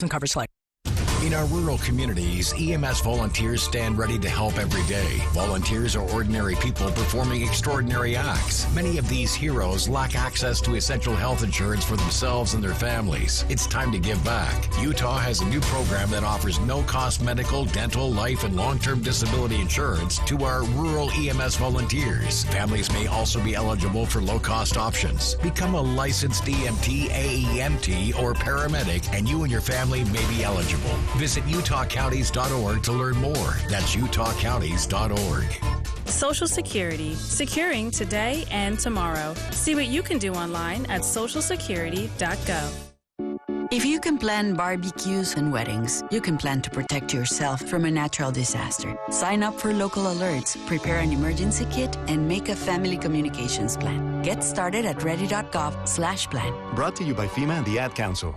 and coverage select. In our rural communities, EMS volunteers stand ready to help every day. Volunteers are ordinary people performing extraordinary acts. Many of these heroes lack access to essential health insurance for themselves and their families. It's time to give back. Utah has a new program that offers no-cost medical, dental, life, and long-term disability insurance to our rural EMS volunteers. Families may also be eligible for low-cost options. Become a licensed EMT, AEMT, or paramedic, and you and your family may be eligible. Visit utahcounties.org to learn more. That's utahcounties.org. Social Security, securing today and tomorrow. See what you can do online at socialsecurity.gov. If you can plan barbecues and weddings, you can plan to protect yourself from a natural disaster. Sign up for local alerts, prepare an emergency kit, and make a family communications plan. Get started at ready.gov/plan. Brought to you by FEMA and the Ad Council.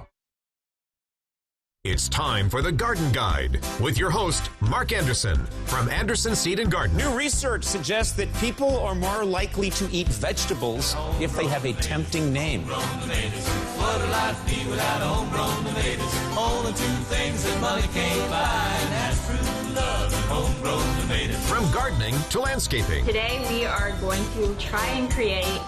It's time for the Garden Guide with your host, Mark Anderson from Anderson Seed and Garden. New research suggests that people are more likely to eat vegetables if they have a tempting name. What would life be without homegrown tomatoes? Only two things that money can't buy, and that's true love and homegrown tomatoes. From gardening to landscaping. Today we are going to try and create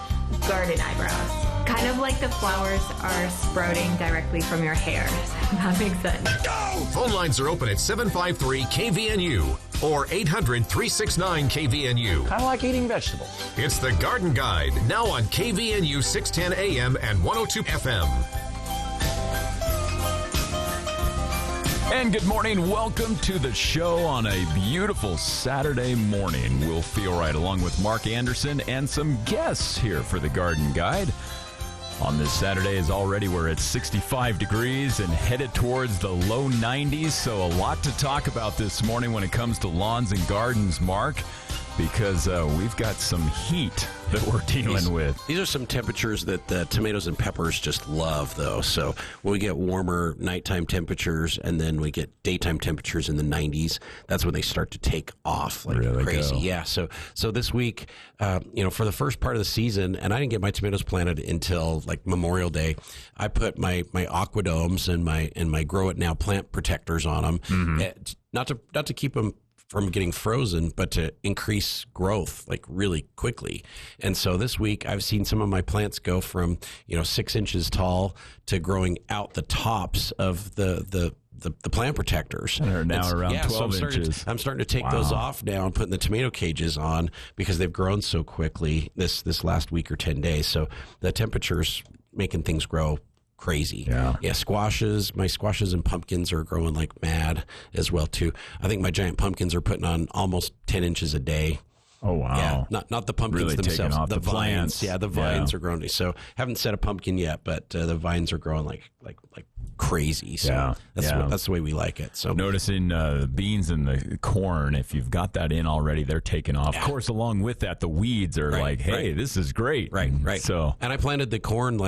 garden eyebrows. Kind of like the flowers are sprouting directly from your hair. That makes sense. Go! Phone lines are open at 753-KVNU or 800-369-KVNU. Kind of like eating vegetables. It's the Garden Guide, now on KVNU 610 AM and 102 FM. And good morning. Welcome to the show on a beautiful Saturday morning. We'll feel right along with Mark Anderson and some guests here for the Garden Guide. On this Saturday is already we're at 65 degrees and headed towards the low 90s. So a lot to talk about this morning when it comes to lawns and gardens, Mark, because we've got some heat that we're dealing with. These are some temperatures that the tomatoes and peppers just love, though. So when we get warmer nighttime temperatures and then we get daytime temperatures in the 90s, that's when they start to take off like really crazy. Go. Yeah. So this week, for the first part of the season, and I didn't get my tomatoes planted until like Memorial Day, I put my aquadomes and my Grow It Now plant protectors on them, not to keep them from getting frozen, but to increase growth like really quickly. And so this week I've seen some of my plants go from 6 inches tall to growing out the tops of the plant protectors. And they're now around 12 inches. I'm starting to take those off now and putting the tomato cages on because they've grown so quickly this last week or 10 days. So the temperature's making things grow crazy. Yeah, squashes. My squashes and pumpkins are growing like mad as well too. I think my giant pumpkins are putting on almost 10 inches a day. Oh wow! Yeah, not the pumpkins really themselves. Off the vines. Plants. Yeah, the vines are growing. So haven't set a pumpkin yet, but the vines are growing like crazy. So that's the way we like it. So noticing the beans and the corn, if you've got that in already, they're taking off. Of course, along with that, the weeds are this is great. Right. So and I planted the corn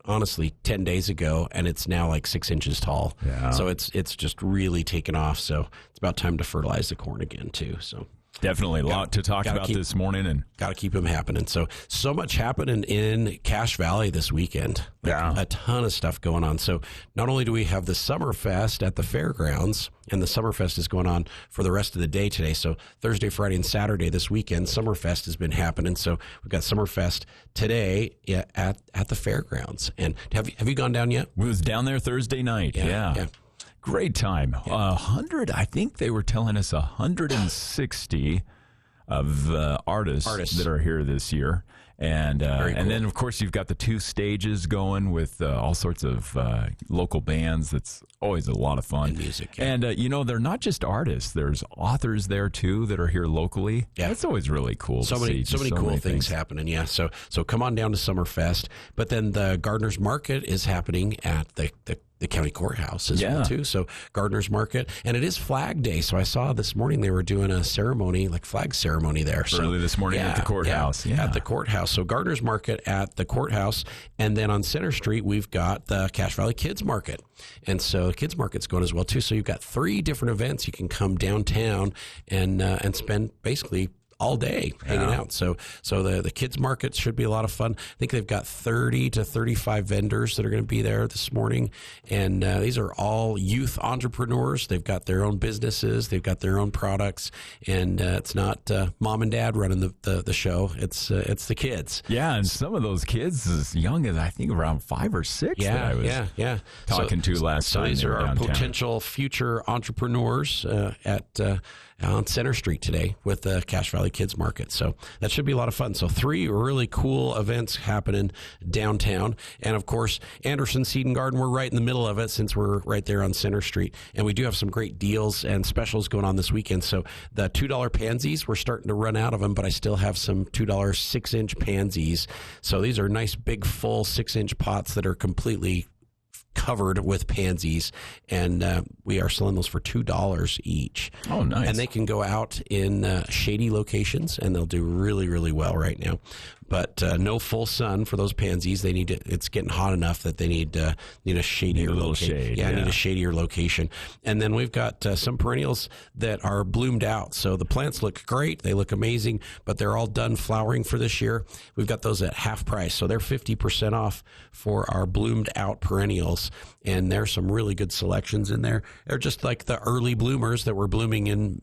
honestly 10 days ago, and it's now like 6 inches tall. Yeah. So it's just really taken off. So it's about time to fertilize the corn again too. So definitely a lot to talk about this morning, and got to keep them happening. So much happening in Cache Valley this weekend. A ton of stuff going on. So not only do we have the Summerfest at the fairgrounds, and the Summerfest is going on for the rest of the day today. So Thursday, Friday, and Saturday this weekend, Summerfest has been happening. So we've got Summerfest today at the fairgrounds. And have you gone down yet? We was down there Thursday night. Yeah. Great time. 100, I think they were telling us 160 of artists that are here this year. And cool. And then, of course, you've got the 2 stages going with all sorts of local bands. That's always a lot of fun. And music. Yeah. And, they're not just artists. There's authors there, too, that are here locally. Yeah. That's always really cool so many cool things happening, yeah. So come on down to Summerfest. But then the Gardeners Market is happening at the county courthouse as well, too. So Gardeners Market. And it is Flag Day. So I saw this morning they were doing a ceremony, like flag ceremony there. Early this morning at the courthouse. Yeah, at the courthouse. So Gardeners Market at the courthouse. And then on Center Street, we've got the Cache Valley Kids Market. And so Kids Market's going as well, too. So you've got 3 different events. You can come downtown and spend basically all day hanging out. So the kids market should be a lot of fun. I think they've got 30 to 35 vendors that are going to be there this morning. And these are all youth entrepreneurs. They've got their own businesses. They've got their own products. And it's not mom and dad running the show. It's the kids. Yeah, and some of those kids as young as I think around 5 or 6 that I was talking to last time. So these are our downtown. Potential future entrepreneurs on Center Street today with the Cache Valley Kids Market. So that should be a lot of fun. So 3 really cool events happening downtown. And of course, Anderson Seed and Garden, we're right in the middle of it since we're right there on Center Street. And we do have some great deals and specials going on this weekend. So the $2 pansies, we're starting to run out of them, but I still have some $2 6-inch pansies. So these are nice, big, full 6-inch pots that are completely covered with pansies, and we are selling those for $2 each. Oh, nice. And they can go out in shady locations, and they'll do really, really well right now. But no full sun for those pansies. They need it's getting hot enough that they need a shadier location. Shade, need a shadier location. And then we've got some perennials that are bloomed out. So the plants look great. They look amazing, but they're all done flowering for this year. We've got those at half price. So they're 50% off for our bloomed out perennials. And there's some really good selections in there. They're just like the early bloomers that were blooming in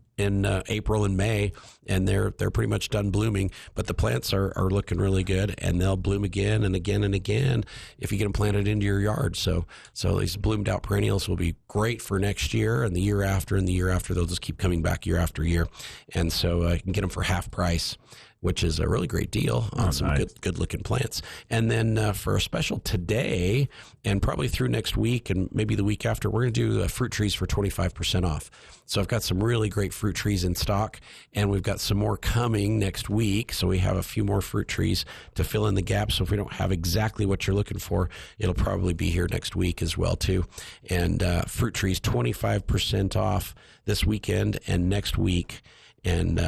April and May, and they're pretty much done blooming. But the plants are looking really good, and they'll bloom again and again and again if you get them planted into your yard. So these bloomed out perennials will be great for next year and the year after and the year after. They'll just keep coming back year after year, and so you can get them for half price, which is a really great deal on some good looking plants. And then for a special today and probably through next week and maybe the week after, we're going to do fruit trees for 25% off. So I've got some really great fruit trees in stock, and we've got some more coming next week. So we have a few more fruit trees to fill in the gaps. So if we don't have exactly what you're looking for, it'll probably be here next week as well too. And fruit trees 25% off this weekend and next week. And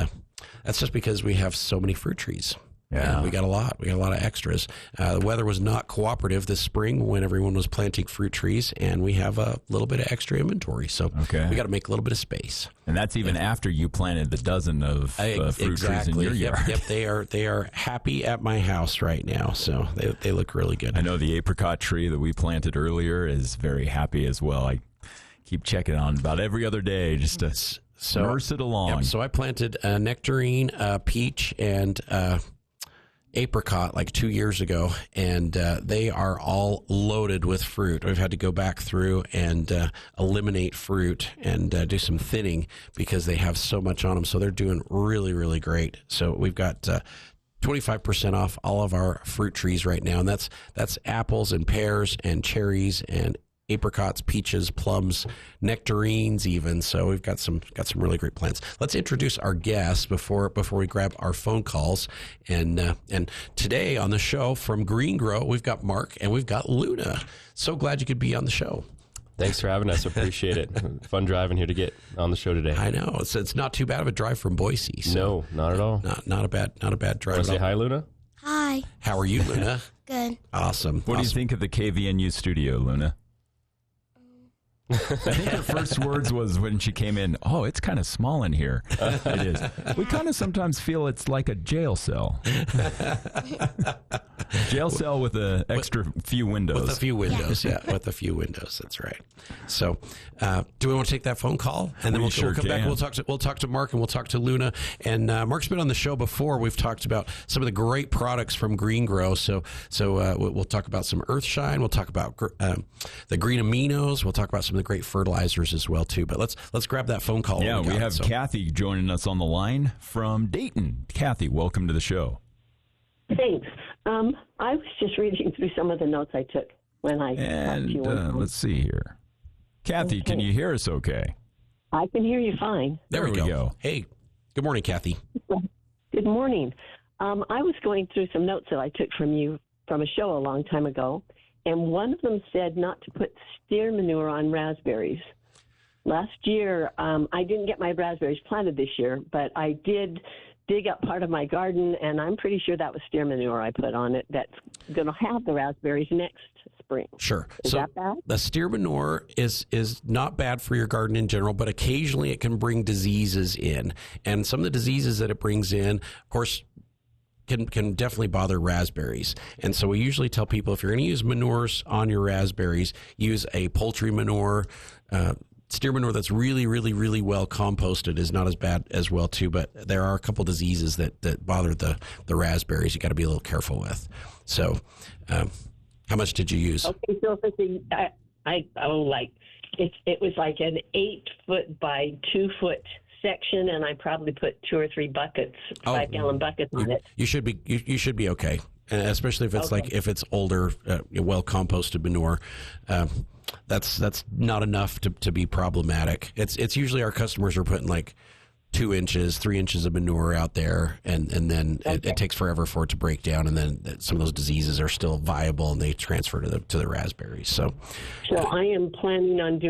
that's just because we have so many fruit trees. Yeah, we got a lot. We got a lot of extras. The weather was not cooperative this spring when everyone was planting fruit trees, and we have a little bit of extra inventory. So we got to make a little bit of space. And that's even after you planted the dozen of fruit trees in your yard. Yep, they are happy at my house right now. So they look really good. I know the apricot tree that we planted earlier is very happy as well. I keep checking on about every other day just to nurse it along. Yep, so I planted nectarine, peach, and apricot like 2 years ago, and they are all loaded with fruit. We've had to go back through and eliminate fruit and do some thinning because they have so much on them. So they're doing really, really great. So we've got 25% off all of our fruit trees right now, and that's apples and pears and cherries and apricots, peaches, plums, nectarines even. So we've got some really great plants. Let's introduce our guests before we grab our phone calls. And today on the show from Green Gro, we've got Mark and we've got Luna. So glad you could be on the show. Thanks for having us. Appreciate it. Fun driving here to get on the show today. I know. It's not too bad of a drive from Boise. So no, not at all. Not a bad drive. Want to say hi, Luna? Hi. How are you, Luna? Good. Awesome. What do you think of the KVNU studio, Luna? I think her first words was when she came in, oh, it's kind of small in here. It is. We kind of sometimes feel it's like a jail cell. Jail cell with an extra few windows. With a few windows, with a few windows. That's right. So, do we want to take that phone call? And then we'll come back. We'll talk to Mark and we'll talk to Luna. And Mark's been on the show before. We've talked about some of the great products from Green Gro. So we'll talk about some Earthshine. We'll talk about the green aminos. We'll talk about some of the great fertilizers as well too. But let's grab that phone call. Yeah, we have Kathy joining us on the line from Dayton. Kathy, welcome to the show. Thanks. I was just reading through some of the notes I took when I talked to you. Let's see here. Kathy, can you hear us okay? I can hear you fine. There we go. Hey, good morning, Kathy. Good morning. I was going through some notes that I took from you from a show a long time ago, and one of them said not to put steer manure on raspberries. Last year, I didn't get my raspberries planted this year, but I did dig up part of my garden, and I'm pretty sure that was steer manure I put on it that's going to have the raspberries next spring. Sure. Is that bad? The steer manure is not bad for your garden in general, but occasionally it can bring diseases in. And some of the diseases that it brings in, of course, can definitely bother raspberries. And so we usually tell people, if you're going to use manures on your raspberries, use a poultry manure. Steer manure that's really, really, really well composted is not as bad as well too, but there are a couple diseases that bother the raspberries you got to be a little careful with. So how much did you use? Okay, so if it's it was like an 8-foot by 2-foot section, and I probably put 2 or 3 buckets, 5-gallon buckets on it. You should be okay, especially if it's if it's older, well composted manure. That's not enough to be problematic. It's usually our customers are putting like 2 inches, 3 inches of manure out there, and then it takes forever for it to break down, and then some of those diseases are still viable, and they transfer to the raspberries. So I am planning on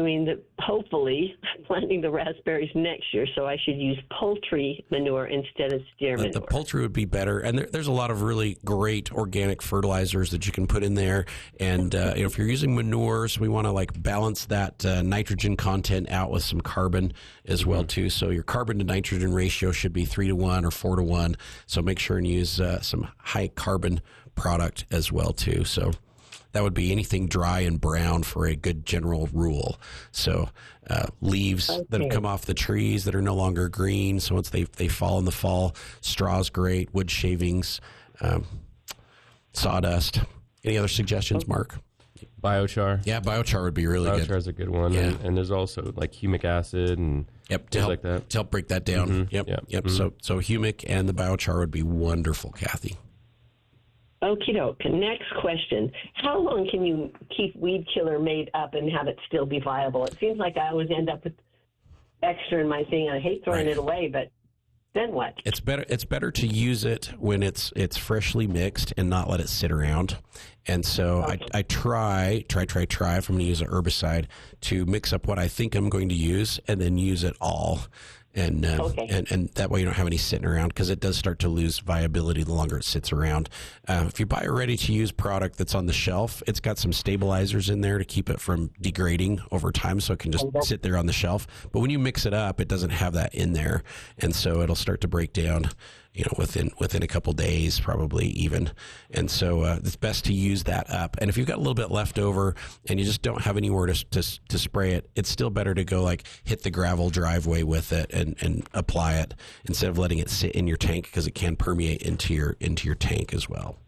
hopefully planting the raspberries next year, so I should use poultry manure instead of steer manure. The poultry would be better, and there's a lot of really great organic fertilizers that you can put in there. And if you're using manures, we want to balance that nitrogen content out with some carbon as well too. So your carbon to nitrogen ratio should be 3-to-1 or 4-to-1. So make sure and use some high carbon product as well too. So that would be anything dry and brown for a good general rule. So leaves that have come off the trees that are no longer green. So once they fall in the fall, straw's great, wood shavings, sawdust. Any other suggestions, Mark? Biochar. Yeah, biochar would be really good. Biochar is a good one. Yeah. And there's also like humic acid and things like that. To help break that down. Mm-hmm. Yep. Mm-hmm. So humic and the biochar would be wonderful, Kathy. Okie doke. Next question. How long can you keep weed killer made up and have it still be viable? It seems like I always end up with extra in my thing. I hate throwing it away, but then what? It's better to use it when it's freshly mixed and not let it sit around. And so I try if I'm going to use an herbicide to mix up what I think I'm going to use and then use it all. And that way you don't have any sitting around, because it does start to lose viability the longer it sits around. If you buy a ready-to-use product that's on the shelf, it's got some stabilizers in there to keep it from degrading over time, so it can just sit there on the shelf. But when you mix it up, it doesn't have that in there, and so it'll start to break down, within a couple days, probably even. And so it's best to use that up. And if you've got a little bit left over and you just don't have anywhere to spray it, it's still better to go hit the gravel driveway with it and apply it instead of letting it sit in your tank, because it can permeate into your tank as well.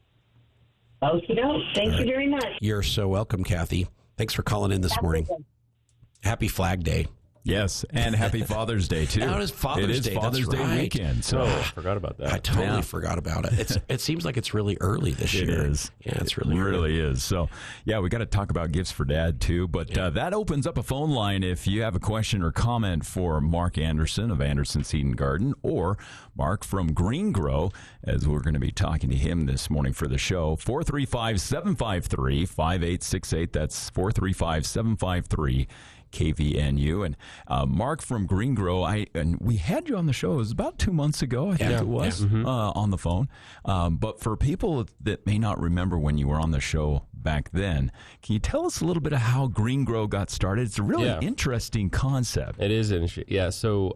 Okie doke. Thank you very much. You're so welcome, Kathy. Thanks for calling in this morning. Happy Flag Day. Yes, and happy Father's Day, too. Now it is Father's Day. Father's Day weekend. So I forgot about that. I totally forgot about it. It seems like it's really early this year. It is. Yeah, it's really early. It really is. So, we got to talk about gifts for Dad, too. But that opens up a phone line if you have a question or comment for Mark Anderson of Anderson Seed and Garden, or Mark from Green Gro, as we're going to be talking to him this morning for the show. 435-753-5868. That's 435-753 KVNU. And Mark from Green Gro, and we had you on the show, it was about 2 months ago, I think it was, on the phone. But for people that may not remember when you were on the show back then, can you tell us a little bit of how Green Gro got started? It's a really interesting concept. It is interesting. Yeah, so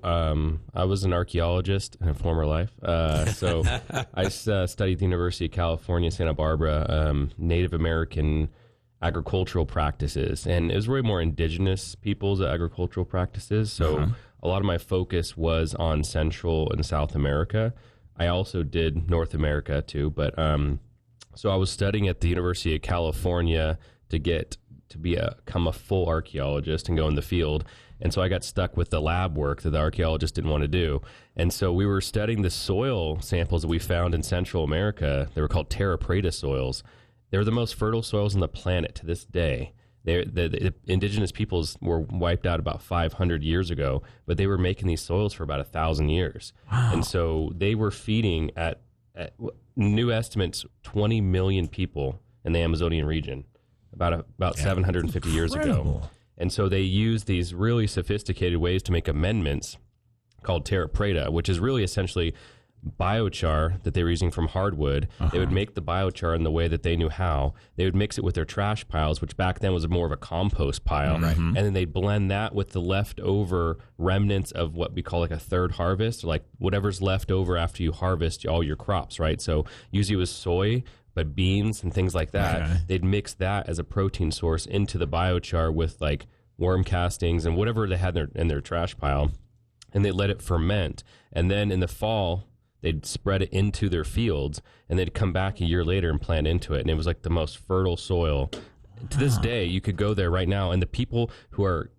I was an archaeologist in a former life. So I studied at the University of California, Santa Barbara, Native American agricultural practices, and it was really more indigenous people's agricultural practices. So a lot of my focus was on Central and South America. I also did North America too, but so I was studying at the University of California to become a full archaeologist and go in the field. And so I got stuck with the lab work that the archaeologist didn't want to do. And so we were studying the soil samples that we found in Central America. They were called terra preta soils. They're the most fertile soils on the planet to this day. The indigenous peoples were wiped out about 500 years ago, but they were making these soils for about 1,000 years. Wow. And so they were feeding at new estimates 20 million people in the Amazonian region about 750 years ago. And so they used these really sophisticated ways to make amendments called terra preta, which is really essentially biochar that they were using from hardwood. They would make the biochar in the way that they knew how. They would mix it with their trash piles, which back then was more of a compost pile. And then they'd blend that with the leftover remnants of what we call like a third harvest, like whatever's left over after you harvest all your crops, right? So usually it was soy, but beans and things like that. They'd mix that as a protein source into the biochar with like worm castings and whatever they had in their trash pile. And they let it ferment. And then in the fall, they'd spread it into their fields, and they'd come back a year later and plant into it. And it was like the most fertile soil. To this day, you could go there right now, and the people who are,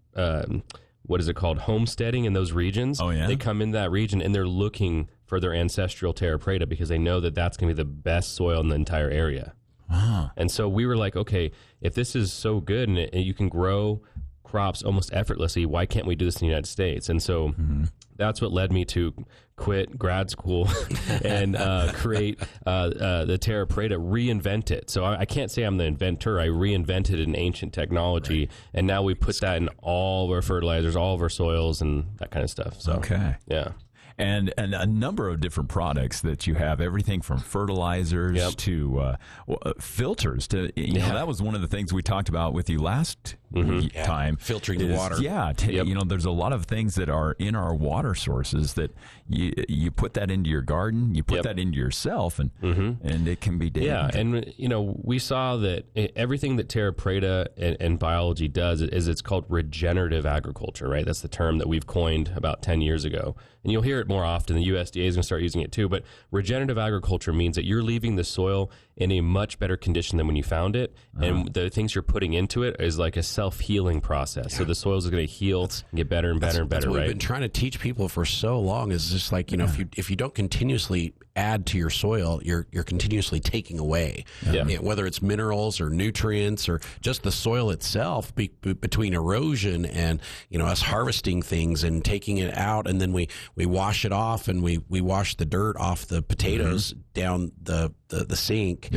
what is it called, homesteading in those regions, they come into that region, and they're looking for their ancestral terra preta because they know that that's going to be the best soil in the entire area. And so we were like, okay, if this is so good and you can grow crops almost effortlessly, why can't we do this in the United States? And so that's what led me to quit grad school and create the terra preta, reinvent it. So I can't say I'm the inventor. I reinvented an ancient technology, and now we put that in all of our fertilizers, all of our soils, and that kind of stuff. So yeah. And a number of different products that you have, everything from fertilizers to filters. To know, that was one of the things we talked about with you last time. Filtering the water. There's a lot of things that are in our water sources that you put that into your garden, you put that into yourself, and it can be dangerous. Yeah, and we saw that everything that terra preta and biology does is it's called regenerative agriculture, right? That's the term that we've coined about 10 years ago. And you'll hear it more often. The USDA is going to start using it too. But regenerative agriculture means that you're leaving the soil in a much better condition than when you found it. And the things you're putting into it is like a self-healing process. So the soil is going to heal and get better and better and better, that's what right? we've been trying to teach people for so long is just like, if you don't continuously add to your soil, you're continuously taking away. Whether it's minerals or nutrients or just the soil itself, between erosion and us harvesting things and taking it out, and then we wash it off and we wash the dirt off the potatoes down the sink,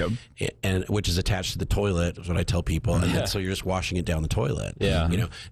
and which is attached to the toilet is what I tell people, and then, so you're just washing it down the toilet.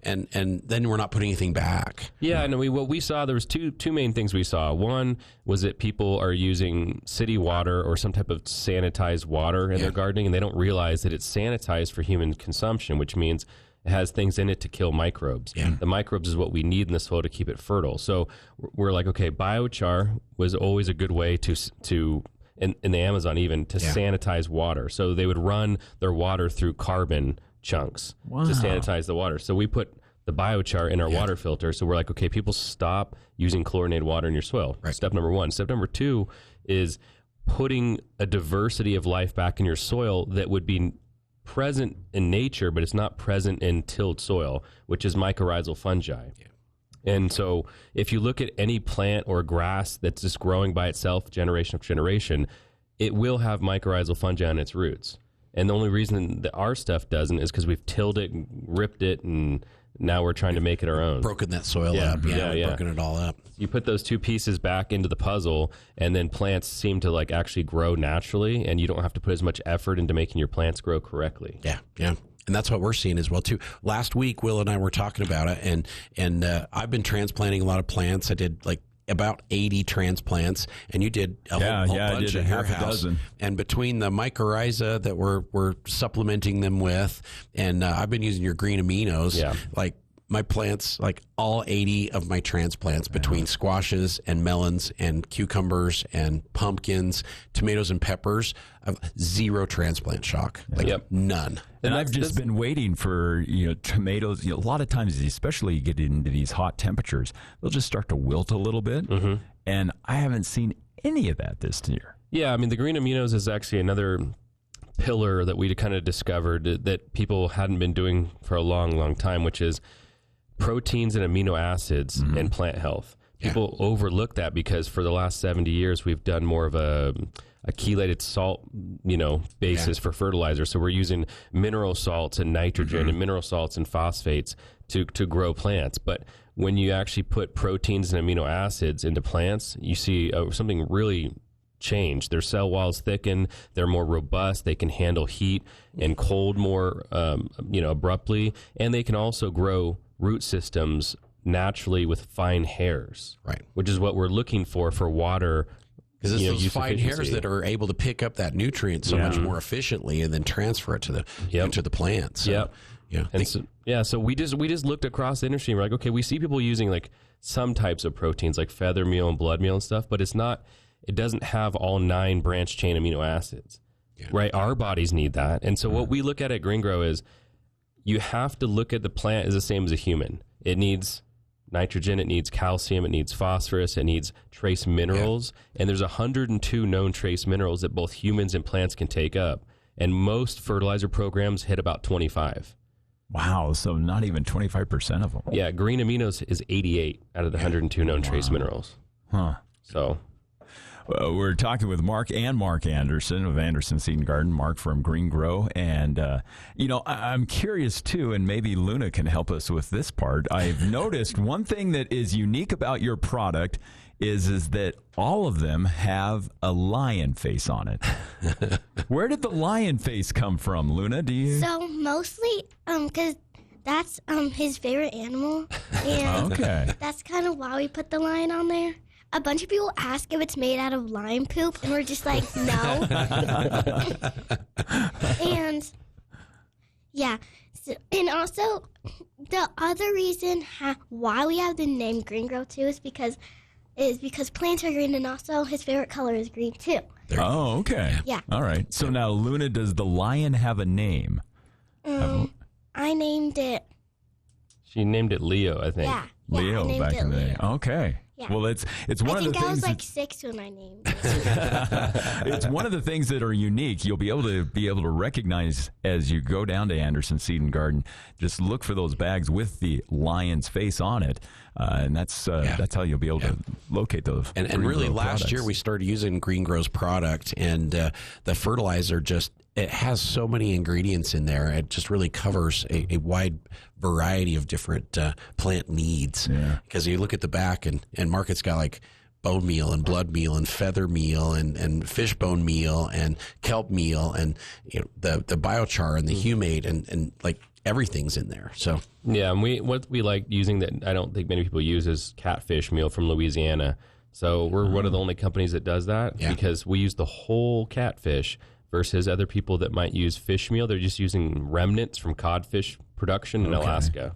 And then we're not putting anything back. And what we saw, there was two main things we saw. One was that people are using city water or some type of sanitized water in their gardening, and they don't realize that it's sanitized for human consumption, which means it has things in it to kill microbes. The microbes is what we need in the soil to keep it fertile. So we're like, okay, biochar was always a good way to in the Amazon even, to sanitize water. So they would run their water through carbon chunks to sanitize the water. So we put the biochar in our water filter. So we're like, okay, people stop using chlorinated water in your soil. Step number one. Step number two is putting a diversity of life back in your soil that would be present in nature, but it's not present in tilled soil, which is mycorrhizal fungi. And so if you look at any plant or grass that's just growing by itself generation after generation, it will have mycorrhizal fungi on its roots. And the only reason that our stuff doesn't is because we've tilled it, and ripped it, and now we're trying to make it our own. Broken that soil up. Broken it all up. You put those two pieces back into the puzzle, and then plants seem to like actually grow naturally, and you don't have to put as much effort into making your plants grow correctly. And that's what we're seeing as well too. Last week, Will and I were talking about it, and I've been transplanting a lot of plants. I did like about 80 transplants, and you did a whole bunch at your house. And between the mycorrhiza that we're supplementing them with, and I've been using your green aminos, like my plants, like all 80 of my transplants between squashes and melons and cucumbers and pumpkins, tomatoes and peppers, zero transplant shock, none. And I've just been waiting for tomatoes. A lot of times, especially you get into these hot temperatures, they'll just start to wilt a little bit. And I haven't seen any of that this year. Yeah, I mean, the green aminos is actually another pillar that we kind of discovered that people hadn't been doing for a long, long time, which is proteins and amino acids and plant health. People overlook that because for the last 70 years, we've done more of a chelated salt, basis for fertilizer. So we're using mineral salts and nitrogen and mineral salts and phosphates to grow plants. But when you actually put proteins and amino acids into plants, you see something really change. Their cell walls thicken. They're more robust. They can handle heat and cold more, abruptly. And they can also grow root systems naturally with fine hairs, which is what we're looking for water Because it's those use fine hairs efficiency. that are able to pick up that nutrient so much more efficiently and then transfer it to the into the plant. So, so we just looked across the industry and we're like, okay, we see people using like some types of proteins like feather meal and blood meal and stuff, but it doesn't have all 9 branch chain amino acids. Right? Our bodies need that. And so what we look at Green Gro is you have to look at the plant as the same as a human. It needs nitrogen, it needs calcium, it needs phosphorus, it needs trace minerals, and there's 102 known trace minerals that both humans and plants can take up, and most fertilizer programs hit about 25. Wow, so not even 25% of them. Yeah, green aminos is 88 out of the 102 known trace minerals. Huh. So... we're talking with Mark Anderson of Anderson Seed and Garden, Mark from Green Gro. And, I'm curious, too, and maybe Luna can help us with this part. I've noticed one thing that is unique about your product is that all of them have a lion face on it. Where did the lion face come from, Luna? Do you? So mostly because that's his favorite animal. And that's kind of why we put the lion on there. A bunch of people ask if it's made out of lion poop, and we're just like, no. And, and also, the other reason why we have the name Green Gro, too, is because plants are green, and also his favorite color is green, too. Oh, okay. Yeah. All right. So now, Luna, does the lion have a name? I named it... She named it Leo, I think. Yeah. Leo back in the day. Okay. Yeah. Well, it's one of the things. I was like 6 when I named it. It's one of the things that are unique. You'll be able to recognize as you go down to Anderson Seed and Garden. Just look for those bags with the lion's face on it, and that's how you'll be able to locate those. And really, last year we started using Green Gro's product, and the fertilizer it has so many ingredients in there. It just really covers a wide variety of different plant needs. Yeah. Because you look at the back, and Mark, it's got like bone meal and blood meal and feather meal and fish bone meal and kelp meal and the biochar and the humate and like everything's in there. So yeah, and what we like using that I don't think many people use is catfish meal from Louisiana. So we're one of the only companies that does that because we use the whole catfish. Versus other people that might use fish meal. They're just using remnants from codfish production in Alaska.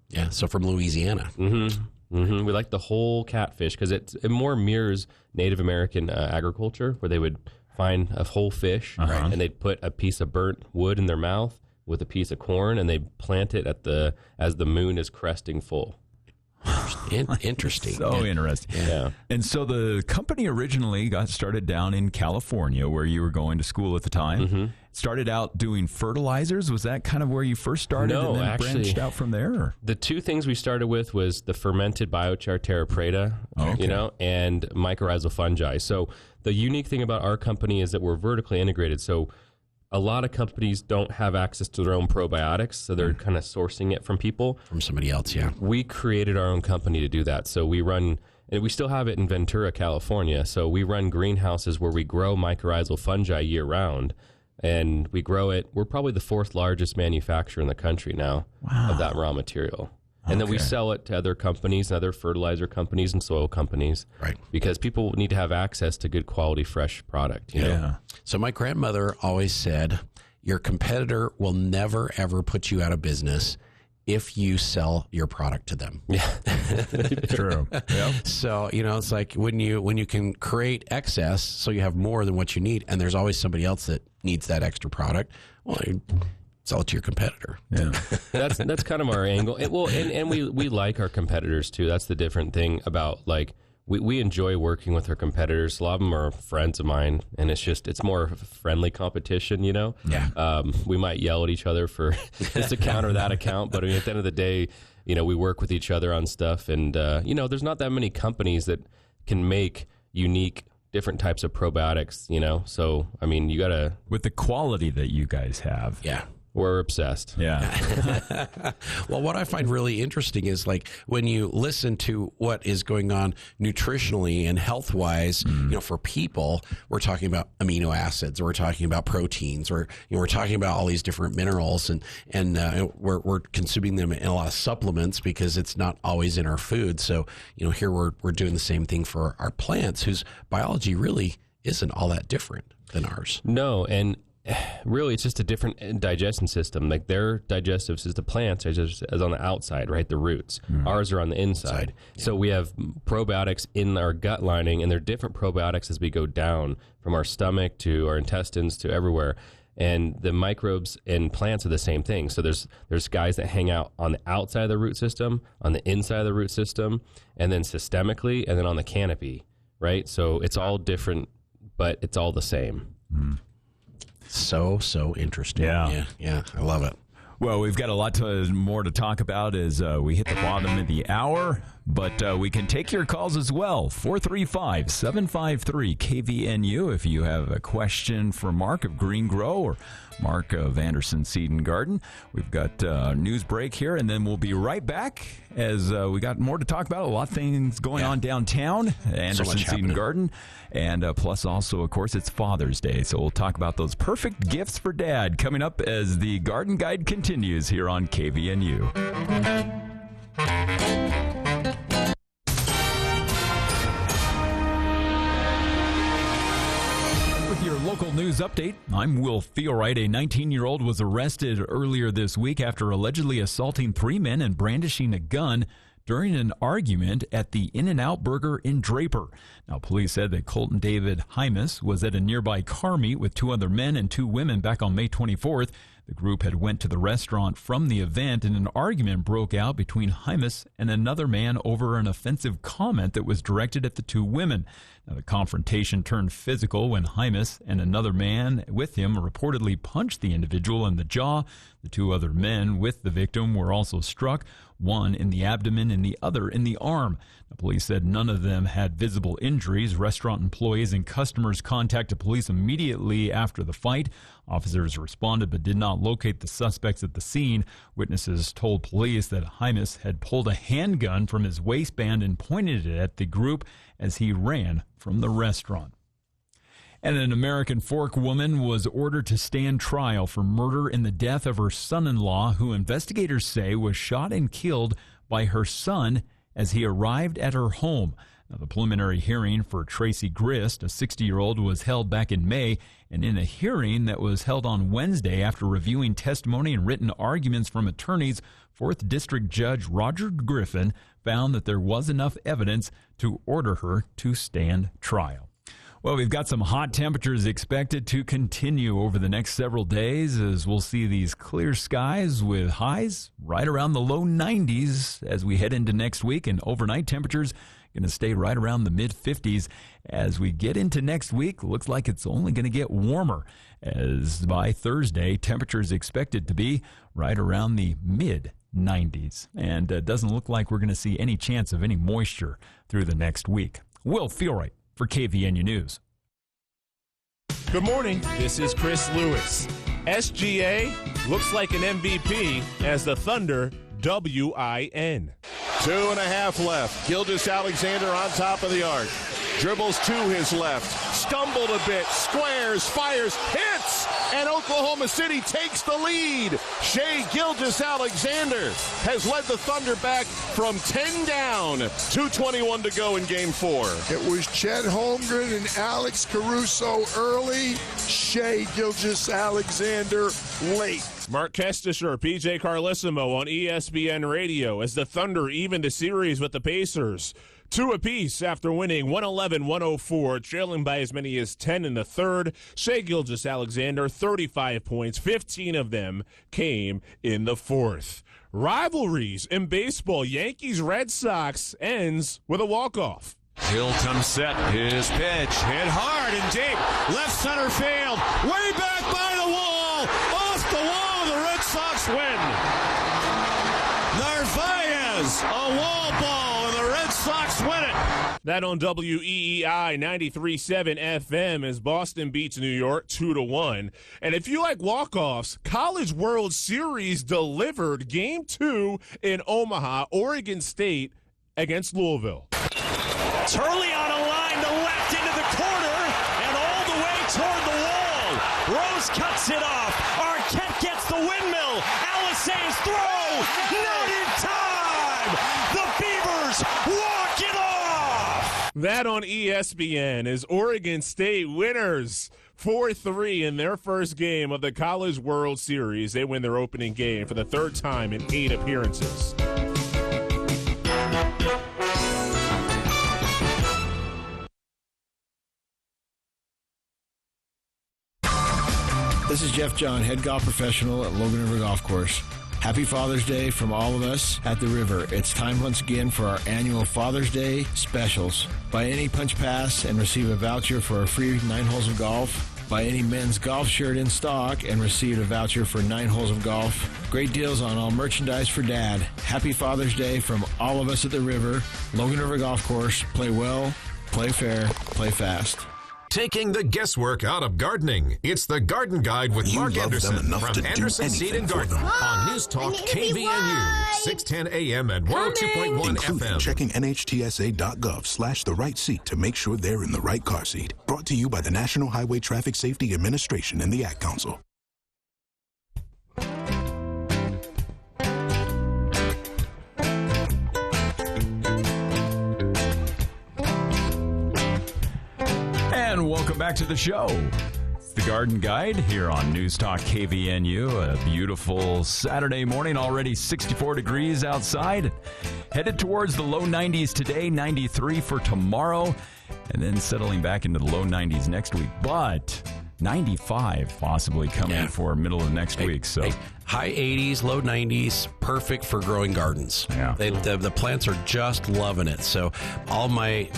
Yeah. So from Louisiana. We like the whole catfish because it more mirrors Native American agriculture where they would find a whole fish and they'd put a piece of burnt wood in their mouth with a piece of corn and they'd plant it as the moon is cresting full. Interesting. So interesting. Yeah. And so the company originally got started down in California where you were going to school at the time. Started out doing fertilizers. Was that kind of where you first started and then branched out from there? Or? The two things we started with was the fermented biochar terra preta, and mycorrhizal fungi. So the unique thing about our company is that we're vertically integrated. So a lot of companies don't have access to their own probiotics, so they're kind of sourcing it from people. From somebody else, yeah. We created our own company to do that. So we run, and we still have it in Ventura, California. So we run greenhouses where we grow mycorrhizal fungi year-round, and we grow it. We're probably the 4th largest manufacturer in the country now of that raw material. And then we sell it to other companies, other fertilizer companies and soil companies. Right. Because people need to have access to good quality, fresh product. You know? So my grandmother always said, your competitor will never, ever put you out of business if you sell your product to them. Yeah. True. Yep. So, it's like when you can create excess so you have more than what you need, and there's always somebody else that needs that extra product, well, sell it to your competitor. Yeah. That's kind of our angle. And we like our competitors too. That's the different thing about we enjoy working with our competitors. A lot of them are friends of mine, and it's more friendly competition, Yeah. We might yell at each other for this account or that account, but at the end of the day, we work with each other on stuff. And, there's not that many companies that can make unique different types of probiotics, So, you got to... With the quality that you guys have. Yeah. We're obsessed. Yeah. Well, what I find really interesting is like when you listen to what is going on nutritionally and health wise, for people, we're talking about amino acids, we're talking about proteins, we're talking about all these different minerals, and we're consuming them in a lot of supplements because it's not always in our food. So, here we're doing the same thing for our plants, whose biology really isn't all that different than ours. No, and really, it's just a different digestion system. Like their digestive system, plants are just as on the outside, right? The roots. Ours are on the inside. Yeah. So we have probiotics in our gut lining, and they're different probiotics as we go down from our stomach to our intestines to everywhere. And the microbes in plants are the same thing. So there's guys that hang out on the outside of the root system, on the inside of the root system, and then systemically, and then on the canopy, right? So it's all different, but it's all the same. So interesting. Yeah, I love it. Well, we've got a lot more to talk about as we hit the bottom of the hour, but we can take your calls as well. 435-753-KVNU if you have a question for Mark of Green Gro or Mark of Anderson Seed and Garden. We've got a news break here, and then we'll be right back as we got more to talk about. A lot of things going on downtown, Anderson Seed and Garden, and plus also, of course, it's Father's Day, so we'll talk about those perfect gifts for Dad coming up as the Garden Guide continues here on KVNU. Your local news update. I'm Will Theorite. A 19-year-old was arrested earlier this week after allegedly assaulting 3 men and brandishing a gun during an argument at the In-N-Out Burger in Draper. Now, police said that Colton David Hymas was at a nearby car meet with 2 other men and 2 women back on May 24th. The group had went to the restaurant from the event, and an argument broke out between Hymas and another man over an offensive comment that was directed at the 2 women. Now, the confrontation turned physical when Hymas and another man with him reportedly punched the individual in the jaw. The 2 other men with the victim were also struck, one in the abdomen and the other in the arm. The police said none of them had visible injuries. Restaurant employees and customers contacted police immediately after the fight. Officers responded but did not locate the suspects at the scene. Witnesses told police that Hymas had pulled a handgun from his waistband and pointed it at the group as he ran from the restaurant. And an American Fork woman was ordered to stand trial for murder in the death of her son-in-law, who investigators say was shot and killed by her son as he arrived at her home. Now, the preliminary hearing for Tracy Grist, a 60-year-old, was held back in May, and in a hearing that was held on Wednesday after reviewing testimony and written arguments from attorneys, 4th District Judge Roger Griffin found that there was enough evidence to order her to stand trial. Well, we've got some hot temperatures expected to continue over the next several days as we'll see these clear skies with highs right around the low 90s as we head into next week, and overnight temperatures going to stay right around the mid-50s. As we get into next week, looks like it's only going to get warmer as by Thursday, temperatures expected to be right around the mid-90s. And it doesn't look like we're going to see any chance of any moisture through the next week. Will Theorite for KVNU News. Good morning. This is Chris Lewis. SGA looks like an MVP as the Thunder WIN. 2.5 left. Gilgeous-Alexander on top of the arc. Dribbles to his left. Stumbled a bit. Squares. Fires. Hits. And Oklahoma City takes the lead. Shai Gilgeous-Alexander has led the Thunder back from 10 down. 2:21 to go in Game 4. It was Chet Holmgren and Alex Caruso early. Shai Gilgeous-Alexander late. Mark Kestisher, PJ Carlissimo on ESPN Radio as the Thunder even the series with the Pacers. 2 apiece after winning 111-104, trailing by as many as 10 in the third. Shai Gilgeous-Alexander, 35 points, 15 of them came in the fourth. Rivalries in baseball, Yankees-Red Sox ends with a walk-off. Hilton set his pitch, hit hard and deep, left center field, way back by the wall, off the wall, the Red Sox win. Narvaez, a wall ball, and the Red Sox win it. That on WEEI 93.7 FM is Boston beats New York 2-1. And if you like walk-offs, College World Series delivered Game 2 in Omaha, Oregon State against Louisville. Turley on a line to left into the corner and all the way toward the wall. Rose cuts it off. Arquette gets the windmill. Alisay's throw. Not in time. The Beavers walk it off. That on ESPN is Oregon State winners 4-3 in their first game of the College World Series. They win their opening game for the third time in 8 appearances. This is Jeff John, head golf professional at Logan River Golf Course. Happy Father's Day from all of us at the river. It's time once again for our annual Father's Day specials. Buy any punch pass and receive a voucher for a free 9 holes of golf. Buy any men's golf shirt in stock and receive a voucher for 9 holes of golf. Great deals on all merchandise for Dad. Happy Father's Day from all of us at the river. Logan River Golf Course. Play well, play fair, play fast. Taking the guesswork out of gardening. It's the Garden Guide with Mark Anderson from Anderson Seed and Garden on News Talk KVNU, 610 AM and 102.1 FM. Checking NHTSA.gov/the right seat to make sure they're in the right car seat. Brought to you by the National Highway Traffic Safety Administration and the Ad Council. And welcome back to the show. It's the Garden Guide here on News Talk KVNU. A beautiful Saturday morning, already 64 degrees outside. Headed towards the low 90s today, 93 for tomorrow, and then settling back into the low 90s next week. But 95 possibly coming for middle of next week. So high 80s, low 90s, perfect for growing gardens. Yeah. The plants are just loving it. So all my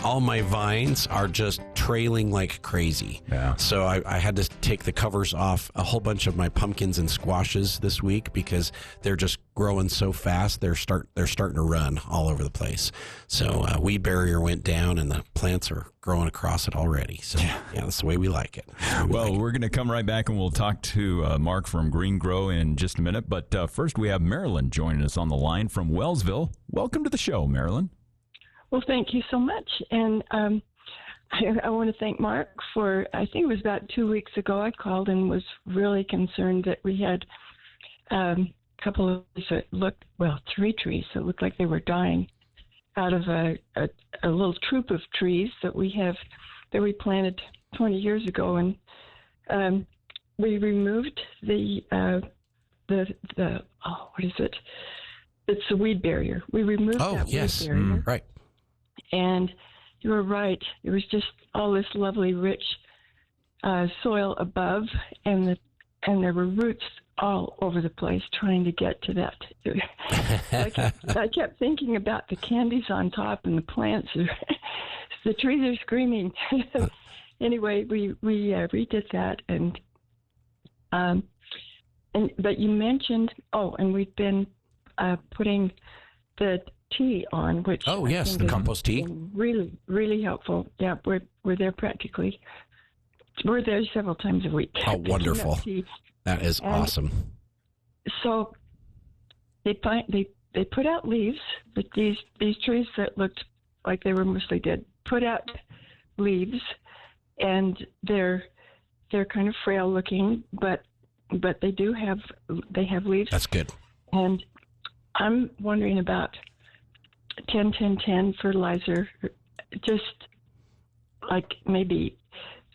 vines are just trailing like crazy. Yeah. So I had to take the covers off a whole bunch of my pumpkins and squashes this week because they're just growing so fast. They're starting to run all over the place. So weed barrier went down and the plants are growing across it already. So yeah, that's the way we like it. We're going to come right back and we'll talk to Mark from Green Gro in just a minute. But first we have Marilyn joining us on the line from Wellsville. Welcome to the show, Marilyn. Well, thank you so much. And I want to thank Mark for, I think it was about 2 weeks ago, I called and was really concerned that we had a couple of trees that looked, 3 trees that looked like they were dying out of a little troop of trees that we planted 20 years ago. And we removed what is it? It's the weed barrier. We removed that weed barrier. Right. And you were right. It was just all this lovely, rich soil above, and there were roots all over the place trying to get to that. I kept thinking about the candies on top and the plants. The trees are screaming. Anyway, we redid that, but you mentioned and we've been putting the tea on, which the compost tea, really, really helpful. Yeah, we're there practically. We're there several times a week. Oh, wonderful! That is awesome. So they put out leaves, but these trees that looked like they were mostly dead put out leaves, and they're kind of frail looking, but they have leaves. That's good. And I'm wondering about 10-10-10 fertilizer, just like maybe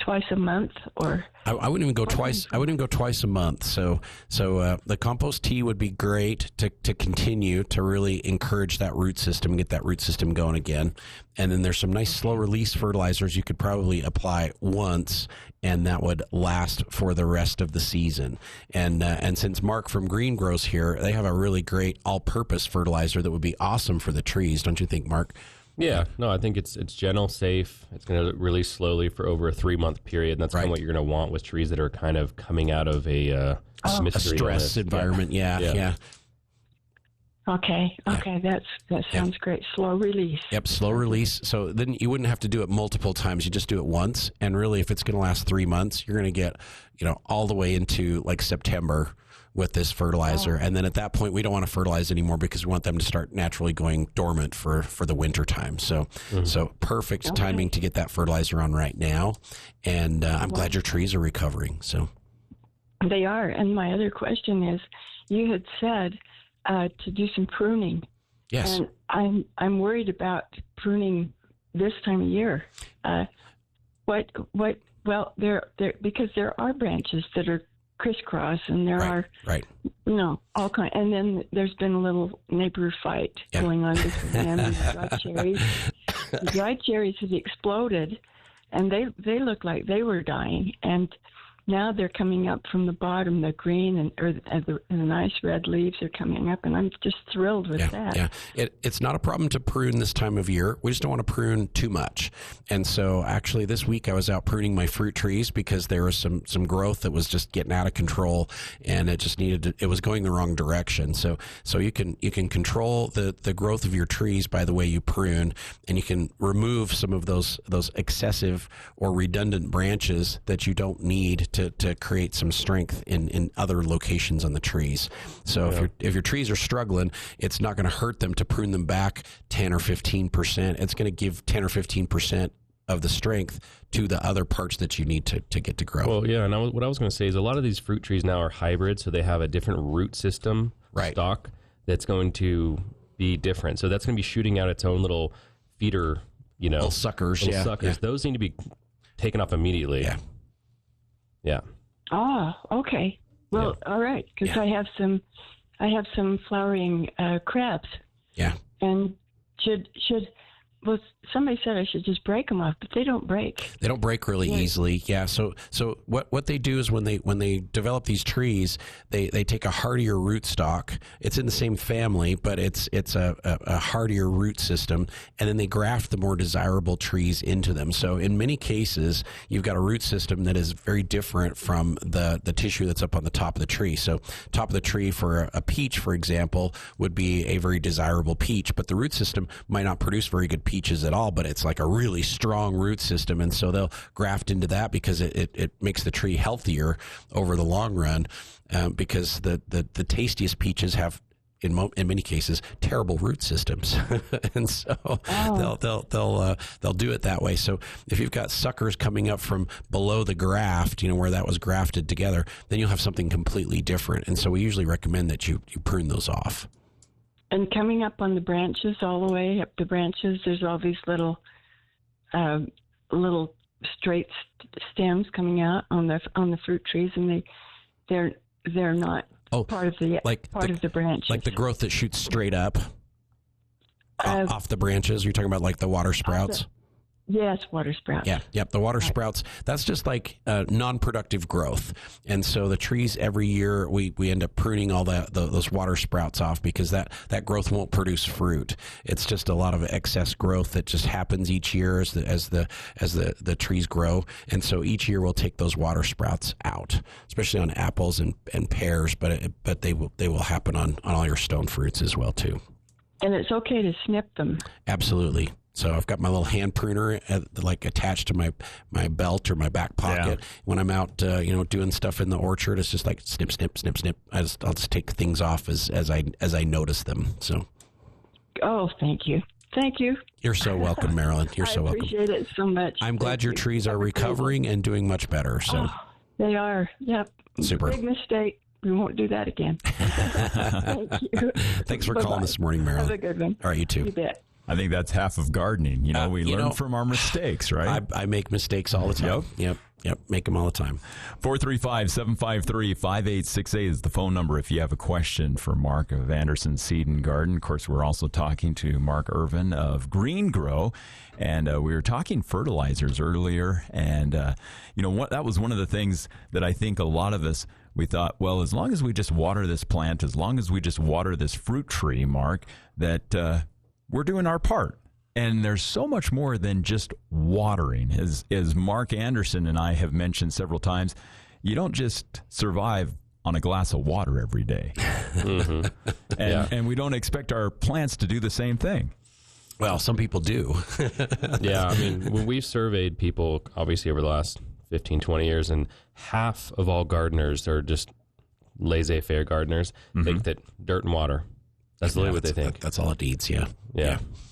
twice a month, or I wouldn't even go twice. I wouldn't even go twice a month. So the compost tea would be great to continue to really encourage that root system, get that root system going again. And then there's some nice slow release fertilizers you could probably apply once, and that would last for the rest of the season. And since Mark from Green Gro's here, they have a really great all-purpose fertilizer that would be awesome for the trees, don't you think, Mark? Yeah, no, I think it's gentle, safe. It's going to release slowly for over a 3-month period, and that's kind of what you're going to want with trees that are kind of coming out of a stress environment. Yeah. Okay. That sounds great. Slow release. Yep, slow release. So then you wouldn't have to do it multiple times. You just do it once. And really, if it's going to last 3 months, you're going to get, all the way into like September with this fertilizer. And then at that point, we don't want to fertilize anymore because we want them to start naturally going dormant for the winter time. So, so perfect timing to get that fertilizer on right now. And I'm glad your trees are recovering. So they are. And my other question is, you had said to do some pruning. Yes. And I'm worried about pruning this time of year. Well, there because there are branches that are crisscross, and there are all kind. And then there's been a little neighbor fight going on with them. The dried cherries. The dried cherries have exploded, and they look like they were dying, and now they're coming up from the bottom. The green and the nice red leaves are coming up, and I'm just thrilled with that. Yeah, it's not a problem to prune this time of year. We just don't want to prune too much. And so, actually, this week I was out pruning my fruit trees because there was some growth that was just getting out of control, and it just it was going the wrong direction. So you can control the growth of your trees by the way you prune, and you can remove some of those excessive or redundant branches that you don't need to create some strength in other locations on the trees. So if your trees are struggling, it's not going to hurt them to prune them back 10 or 15%. It's going to give 10 or 15% of the strength to the other parts that you need to get to grow. Well, yeah, and what I was going to say is a lot of these fruit trees now are hybrid, so they have a different root system stock that's going to be different. So that's going to be shooting out its own little feeder, little suckers. Suckers. Those need to be taken off immediately. Yeah. Ah, okay. Well, all right, because I have some flowering crabs. Yeah. And well, somebody said I should just break them off, but they don't break. They don't break really easily. Yeah. So what they do is when they develop these trees, they take a hardier root stock. It's in the same family, but it's a hardier root system, and then they graft the more desirable trees into them. So in many cases, you've got a root system that is very different from the tissue that's up on the top of the tree. So top of the tree for a peach, for example, would be a very desirable peach, but the root system might not produce very good peaches at all, but it's like a really strong root system, and so they'll graft into that because it makes the tree healthier over the long run, because the tastiest peaches have in many cases terrible root systems, and so they'll do it that way. So if you've got suckers coming up from below the graft, where that was grafted together, then you'll have something completely different. And so we usually recommend that you prune those off. And coming up on the branches, all the way up the branches, there's all these little straight stems coming out on the fruit trees, and they're not part of the branch. Like the growth that shoots straight up off the branches. You're talking about like the water sprouts. Yes, water sprouts. Yeah, yep. The water sprouts, that's just like non-productive growth. And so the trees every year, we end up pruning all those water sprouts off because that growth won't produce fruit. It's just a lot of excess growth that just happens each year as the trees grow. And so each year we'll take those water sprouts out, especially on apples and pears, but they will happen on all your stone fruits as well too. And it's okay to snip them. Absolutely. So I've got my little hand pruner attached to my belt or my back pocket. Yeah. When I'm out, doing stuff in the orchard, it's just like snip, snip, snip, snip. I'll just take things off as I notice them. So. Oh, thank you. Thank you. You're so welcome, Marilyn. You're so welcome. I appreciate it so much. I'm glad your trees are recovering and doing much better. So. They are. Yep. Super. Big mistake. We won't do that again. Thank you. Thanks for calling this morning, Marilyn. Have a good one. All right, you too. You bet. I think that's half of gardening. We learn from our mistakes, right? I make mistakes all the time. Yep. Make them all the time. 435-753-5868 is the phone number if you have a question for Mark of Anderson Seed and Garden. Of course, we're also talking to Mark Ervin of Green Gro, and we were talking fertilizers earlier. And, that was one of the things that I think a lot of us, we thought, well, as long as we just water this plant, as long as we just water this fruit tree, Mark, that we're doing our part. And there's so much more than just watering. As Mark Anderson and I have mentioned several times, you don't just survive on a glass of water every day. And we don't expect our plants to do the same thing. Well, some people do. Yeah, I mean, when we've surveyed people, obviously, over the last 15, 20 years, and half of all gardeners are just laissez-faire gardeners, think that dirt and water, that's really what they think. That's all it needs, yeah.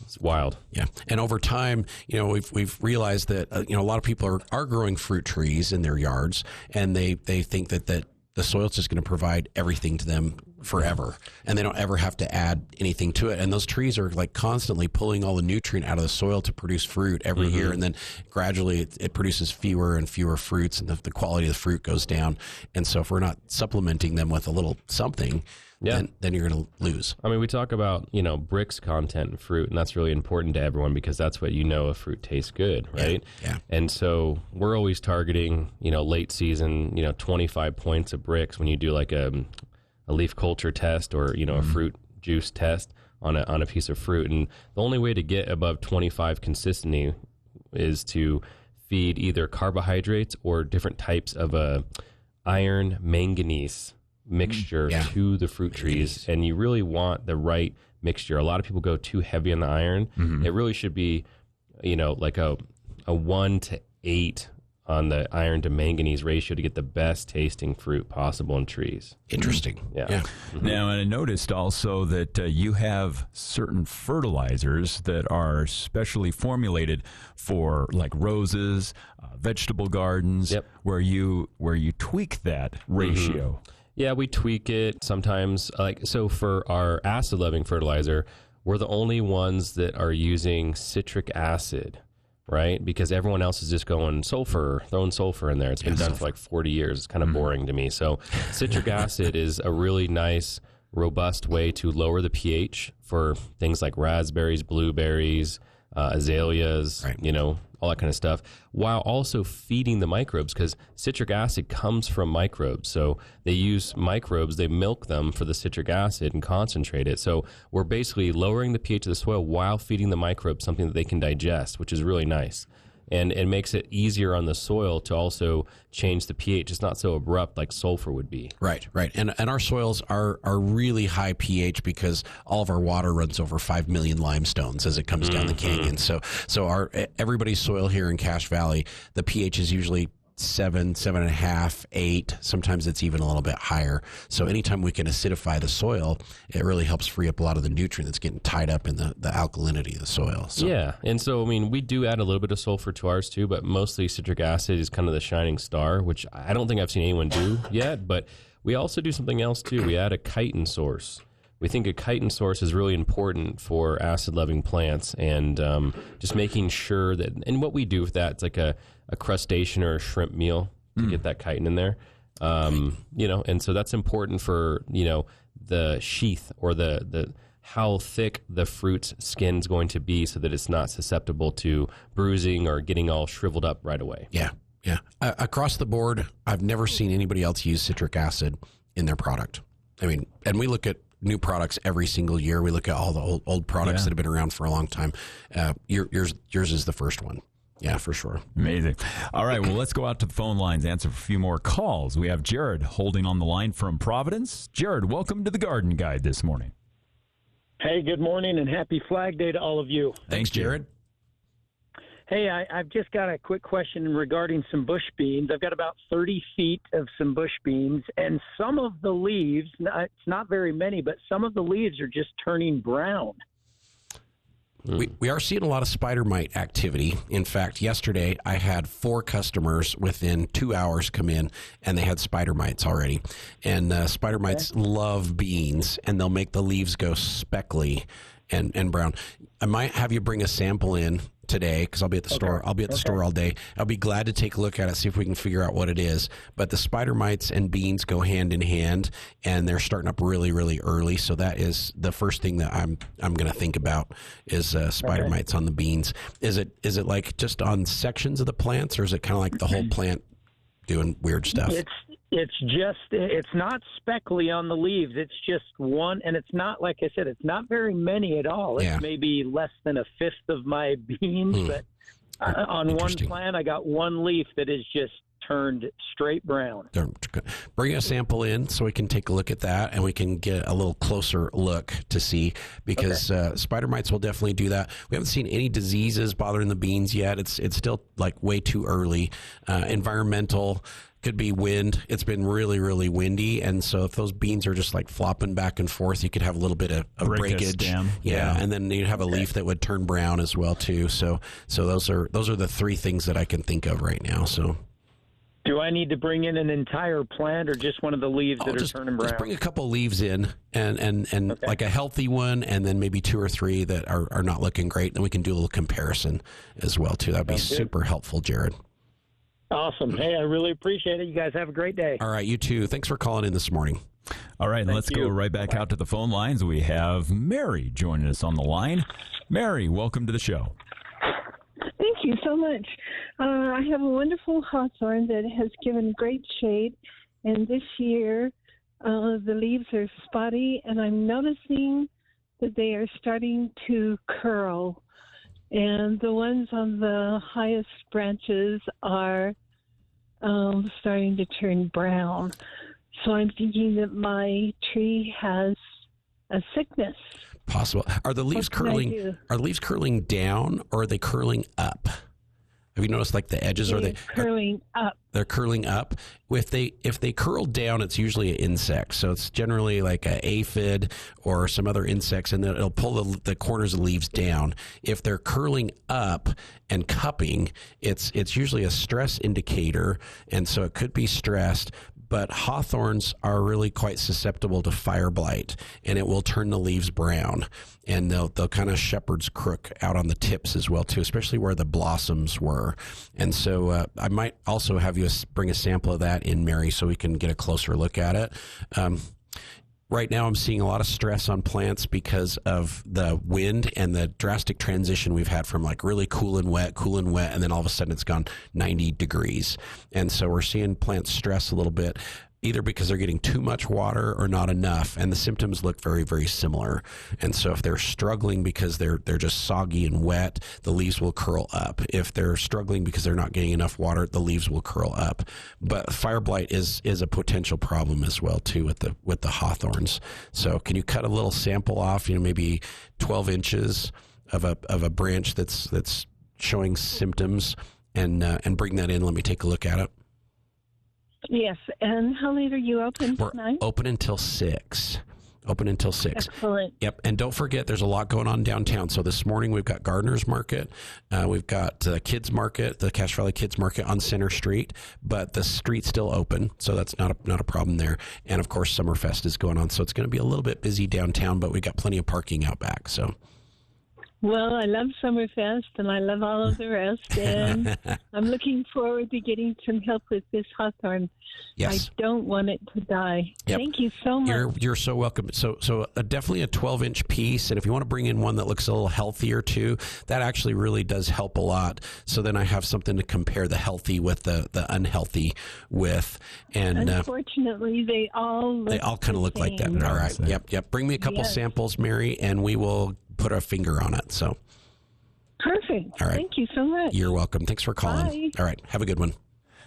It's wild. Yeah, and over time, we've realized that a lot of people are growing fruit trees in their yards, and they think that the soil's just going to provide everything to them forever, and they don't ever have to add anything to it. And those trees are like constantly pulling all the nutrient out of the soil to produce fruit every year, and then gradually it produces fewer and fewer fruits, and the quality of the fruit goes down. And so if we're not supplementing them with a little something, then you're going to lose. I mean, we talk about, bricks content in fruit, and that's really important to everyone because that's what a fruit tastes good, right? Yeah. And so we're always targeting, late season, 25 points of bricks when you do like a leaf culture test or, a fruit juice test on a piece of fruit. And the only way to get above 25 consistently is to feed either carbohydrates or different types of iron manganese mixture to the fruit trees, and you really want the right mixture. A lot of people go too heavy on the iron. It really should be, like a 1 to 8 on the iron to manganese ratio to get the best tasting fruit possible in trees. Interesting. Yeah. Now, and I noticed also that you have certain fertilizers that are specially formulated for like roses, vegetable gardens, where you tweak that ratio. Yeah, we tweak it sometimes. So for our acid-loving fertilizer, we're the only ones that are using citric acid, right? Because everyone else is just throwing sulfur in there. It's been done for like 40 years. It's kind of boring to me. So citric acid is a really nice, robust way to lower the pH for things like raspberries, blueberries, azaleas, all that kind of stuff, while also feeding the microbes, because citric acid comes from microbes. So they use microbes, they milk them for the citric acid and concentrate it. So we're basically lowering the pH of the soil while feeding the microbes something that they can digest, which is really nice. And it makes it easier on the soil to also change the pH. It's not so abrupt like sulfur would be. Right. And our soils are really high pH because all of our water runs over 5 million limestones as it comes down the canyon. So everybody's soil here in Cache Valley, the pH is usually 7.5, 8. Sometimes it's even a little bit higher. So anytime we can acidify the soil, it really helps free up a lot of the nutrient that's getting tied up in the alkalinity of the soil. So. Yeah, and so, we do add a little bit of sulfur to ours too, but mostly citric acid is kind of the shining star, which I don't think I've seen anyone do yet, but we also do something else too. We add a chitin source. We think a chitin source is really important for acid-loving plants, and just making sure that, and what we do with that, it's like a crustacean or a shrimp meal to get that chitin in there, and so that's important for, the sheath or the how thick the fruit's skin's going to be so that it's not susceptible to bruising or getting all shriveled up right away. Yeah. Across the board, I've never seen anybody else use citric acid in their product. And we look at new products every single year. We look at all the old products that have been around for a long time. Yours is the first one. Yeah, for sure. Amazing. All right, well, let's go out to the phone lines, answer a few more calls. We have Jared holding on the line from Providence. Jared, welcome to the Garden Guide this morning. Hey, good morning and happy Flag Day to all of you. Thanks, Jared. Hey, I've just got a quick question regarding some bush beans. I've got about 30 feet of some bush beans, and some of the leaves, it's not very many, but some of the leaves are just turning brown. We are seeing a lot of spider mite activity. In fact, yesterday I had 4 customers within 2 hours come in, and they had spider mites already. And spider mites love beans, and they'll make the leaves go speckly and brown. I might have you bring a sample in today because I'll be at the store. I'll be at the store all day. I'll be glad to take a look at it, see if we can figure out what it is. But the spider mites and beans go hand in hand, and they're starting up really, really early. So that is the first thing that I'm going to think about is spider mites on the beans. Is it like just on sections of the plants, or is it kind of like the whole plant doing weird stuff? It's not speckly on the leaves. It's just one, and it's not, like I said, it's not very many at all. It's maybe less than a fifth of my beans, but on one plant I got one leaf that is just turned straight brown. Bring a sample in so we can take a look at that, and we can get a little closer look to see, because spider mites will definitely do that. We haven't seen any diseases bothering the beans yet. It's still like way too early. Environmental. Could be wind. It's been really, really windy, and so if those beans are just like flopping back and forth, you could have a little bit of breakage. Yeah, and then you'd have a leaf that would turn brown as well too. So those are the three things that I can think of right now. So. Do I need to bring in an entire plant or just one of the leaves that are turning brown? Just bring a couple leaves in and like a healthy one, and then maybe 2 or 3 that are not looking great. Then we can do a little comparison as well too. That'd be super helpful, Jared. Awesome. Hey, I really appreciate it. You guys have a great day. All right, you too. Thanks for calling in this morning. All right, let's go right back out to the phone lines. We have Mary joining us on the line. Mary, welcome to the show. Thank you so much. I have a wonderful hawthorn that has given great shade, and this year the leaves are spotty, and I'm noticing that they are starting to curl. And the ones on the highest branches are starting to turn brown. So I'm thinking that my tree has a sickness. Possible. Are the leaves curling? Are the leaves curling down, or are they curling up? Have you noticed like the edges? Are they curling up? They're curling up. If they curl down, it's usually an insect. So it's generally like an aphid or some other insects, and then it'll pull the corners of the leaves down. If they're curling up and cupping, it's usually a stress indicator, and so it could be stressed. But hawthorns are really quite susceptible to fire blight, and it will turn the leaves brown. And they'll kind of shepherd's crook out on the tips as well too, especially where the blossoms were. And so I might also have you bring a sample of that in, Mary, so we can get a closer look at it. Right now, I'm seeing a lot of stress on plants because of the wind and the drastic transition we've had from like really cool and wet, and then all of a sudden it's gone 90 degrees. And so we're seeing plants stress a little bit, either because they're getting too much water or not enough, and the symptoms look very, very similar. And so if they're struggling because they're just soggy and wet, the leaves will curl up. If they're struggling because they're not getting enough water, the leaves will curl up. But fire blight is a potential problem as well too with the hawthorns. So can you cut a little sample off, maybe 12 inches of a branch that's showing symptoms, and bring that in? Let me take a look at it. Yes, and how late are you open tonight? We're open until 6. Open until 6. Excellent. Yep, and don't forget, there's a lot going on downtown. So this morning we've got Gardener's Market, we've got Kids Market, the Cache Valley Kids Market on Center Street, but the street's still open, so that's not a problem there. And of course, Summerfest is going on, so it's going to be a little bit busy downtown, but we got plenty of parking out back. So. Well, I love Summerfest, and I love all of the rest, and I'm looking forward to getting some help with this hawthorn. Yes. I don't want it to die. Yep. Thank you so much. You're so welcome. So definitely a 12-inch piece, and if you want to bring in one that looks a little healthier too, that actually really does help a lot. So then I have something to compare the healthy with the unhealthy with. And unfortunately, they all kind of look like that. All right. Yep. Bring me a couple samples, Mary, and we will put our finger on it. So perfect. All right. Thank you so much. You're welcome. Thanks for calling. Bye. All right. Have a good one.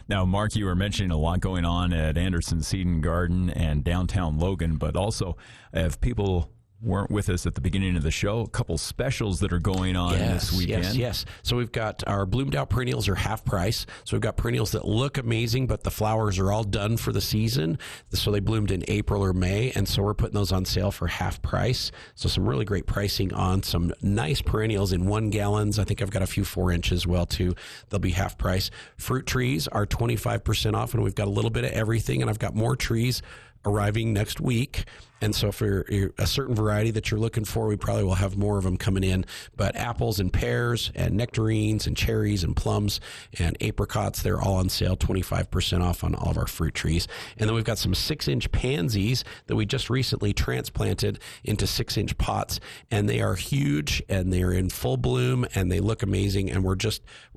Now, Mark, you were mentioning a lot going on at Anderson Seed and Garden and downtown Logan, but also if people weren't with us at the beginning of the show, a couple specials that are going on this weekend. Yes. So we've got our bloomed out perennials are half price. So we've got perennials that look amazing, but the flowers are all done for the season. So they bloomed in April or May, and so we're putting those on sale for half price. So some really great pricing on some nice perennials in 1 gallons. I think I've got a few 4 inches as well too. They'll be half price. Fruit trees are 25% off, and we've got a little bit of everything, and I've got more trees arriving next week. And so for a certain variety that you're looking for, we probably will have more of them coming in. But apples and pears and nectarines and cherries and plums and apricots, they're all on sale, 25% off on all of our fruit trees. And then we've got some 6-inch pansies that we just recently transplanted into 6-inch pots. And they are huge, and they are in full bloom, and they look amazing. And we're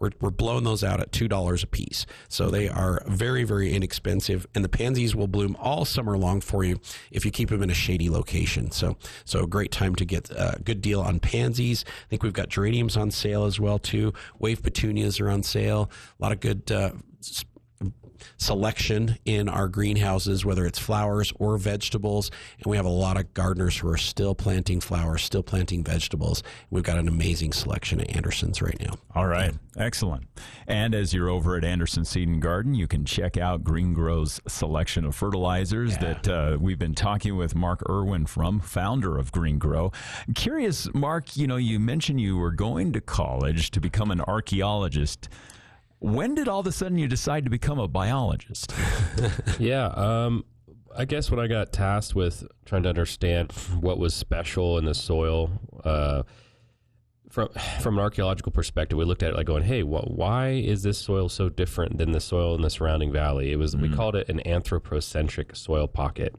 blowing those out at $2 a piece. So they are very, very inexpensive. And the pansies will bloom all summer long for you if you keep them in a shady location. So a great time to get a good deal on pansies. I think we've got geraniums on sale as well too. Wave petunias are on sale. A lot of good selection in our greenhouses, whether it's flowers or vegetables. And we have a lot of gardeners who are still planting flowers, still planting vegetables. We've got an amazing selection at Anderson's right now. All right. Excellent. And as you're over at Anderson Seed and Garden, you can check out Green Gro's selection of fertilizers that we've been talking with Mark Ervin from, founder of Green Gro. Curious, Mark, you mentioned you were going to college to become an archaeologist. When did all of a sudden you decide to become a biologist? I guess when I got tasked with trying to understand what was special in the soil, from an archaeological perspective, we looked at it like going, hey, why is this soil so different than the soil in the surrounding valley? It was we called it an anthropocentric soil pocket.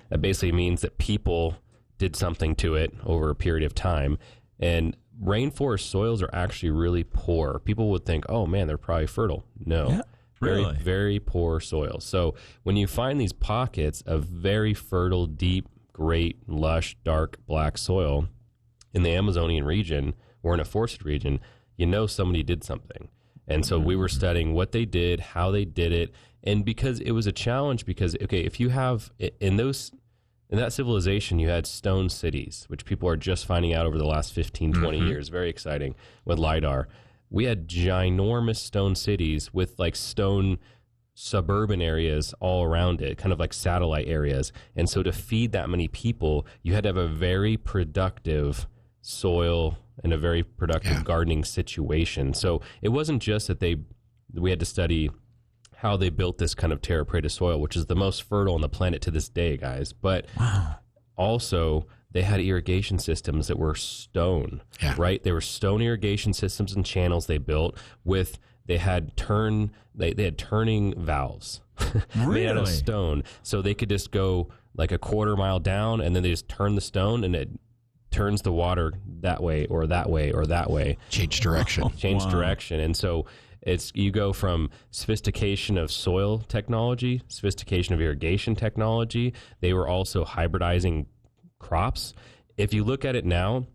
That basically means that people did something to it over a period of time. And rainforest soils are actually really poor. People would think, oh, man, they're probably fertile. No. Yeah. Really? Very, very poor soil. So when you find these pockets of very fertile, deep, great, lush, dark, black soil in the Amazonian region or in a forested region, somebody did something. And so we were studying what they did, how they did it. And because it was a challenge, because, okay, if you have in that civilization, you had stone cities, which people are just finding out over the last 15, 20 years. Very exciting with LIDAR. We had ginormous stone cities with like stone suburban areas all around it, kind of like satellite areas. And so to feed that many people, you had to have a very productive soil and a very productive gardening situation. So it wasn't just that we had to study how they built this kind of terra preta soil, which is the most fertile on the planet to this day, guys. But also they had irrigation systems that were stone, right? They were stone irrigation systems and channels they built with. They had turning valves made out of stone, so they could just go like a quarter mile down, and then they just turn the stone, and it turns the water that way or that way or that way. Change direction. Direction, and so you go from sophistication of soil technology, sophistication of irrigation technology. They were also hybridizing crops. If you look at it now,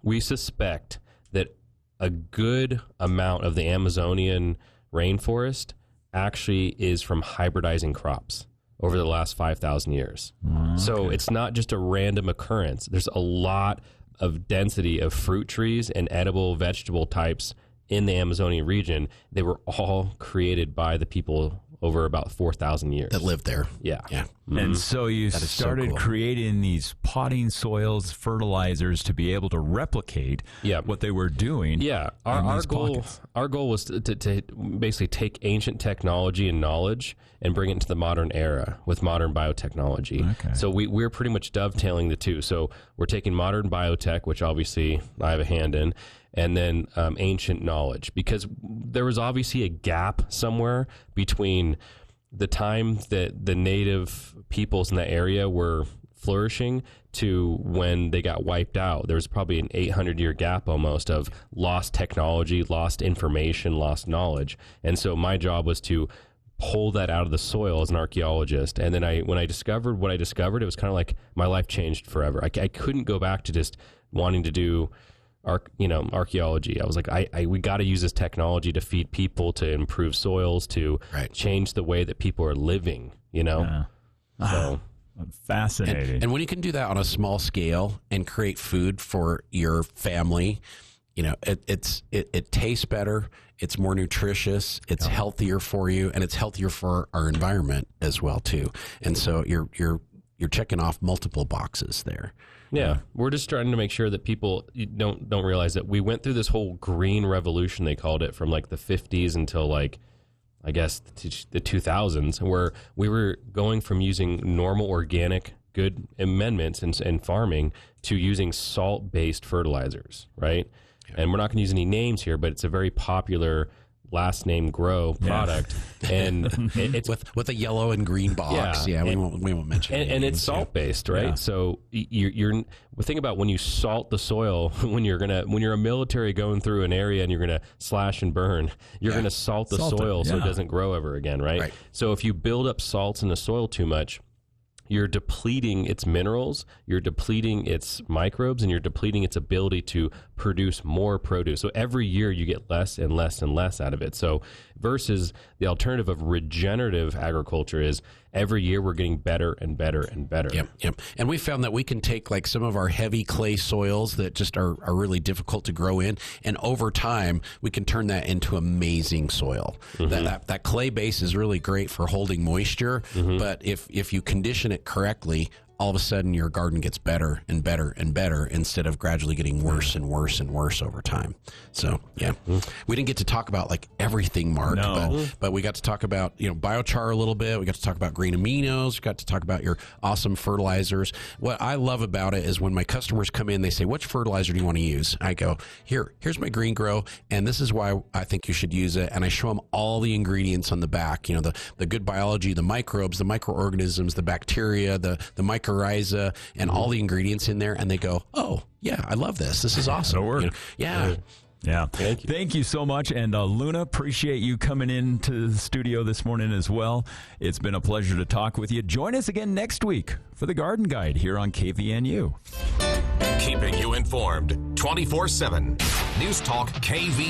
we suspect that a good amount of the Amazonian rainforest actually is from hybridizing crops over the last 5,000 years. So it's not just a random occurrence. There's a lot of density of fruit trees and edible vegetable types in the Amazonian region. They were all created by the people over about 4,000 years. That lived there. Yeah. And so you started creating these potting soils, fertilizers to be able to replicate what they were doing. Yeah. Our goal was to basically take ancient technology and knowledge and bring it into the modern era with modern biotechnology. Okay. So we're pretty much dovetailing the two. So we're taking modern biotech, which obviously I have a hand in, and then ancient knowledge, because there was obviously a gap somewhere between the time that the native peoples in that area were flourishing to when they got wiped out. There was probably an 800-year gap almost of lost technology, lost information, lost knowledge. And so my job was to pull that out of the soil as an archaeologist. And then when I discovered what I discovered, it was kind of like my life changed forever. I couldn't go back to just wanting to do archaeology. I was like, we got to use this technology to feed people, to improve soils, to change the way that people are living, So fascinating. And when you can do that on a small scale and create food for your family, it tastes better, it's more nutritious, it's healthier for you, and it's healthier for our environment as well too. And so you're checking off multiple boxes there. Yeah, we're just trying to make sure that people don't realize that we went through this whole green revolution, they called it, from like the 50s until like, I guess, the 2000s, where we were going from using normal organic good amendments in farming to using salt-based fertilizers, right? Yeah. And we're not going to use any names here, but it's a very popular last name Grow product, and it's with a yellow and green box. We won't mention it. And it's salt based, right? Yeah. So you're think about when you salt the soil, when you're a military going through an area and you're gonna slash and burn, you're gonna salt the soil so it doesn't grow ever again, right? So if you build up salts in the soil too much, you're depleting its minerals, you're depleting its microbes, and you're depleting its ability to produce more produce. So every year you get less and less and less out of it. So versus the alternative of regenerative agriculture is every year we're getting better and better and better. Yep. And we found that we can take like some of our heavy clay soils that just are really difficult to grow in, and over time we can turn that into amazing soil. That clay base is really great for holding moisture, but if you condition it correctly, all of a sudden your garden gets better and better and better instead of gradually getting worse and worse and worse over time. So, we didn't get to talk about like everything, Mark, but we got to talk about, biochar a little bit. We got to talk about green aminos. We got to talk about your awesome fertilizers. What I love about it is when my customers come in, they say, which fertilizer do you want to use? I go, here's my Green Gro, and this is why I think you should use it. And I show them all the ingredients on the back, the good biology, the microbes, the microorganisms, the bacteria, the mycorrhiza, and all the ingredients in there, and they go, oh, yeah, I love this. This is awesome. It'll work. Yeah. Thank you so much. And Luna, appreciate you coming into the studio this morning as well. It's been a pleasure to talk with you. Join us again next week for the Garden Guide here on KVNU. Keeping you informed 24/7. News Talk KV.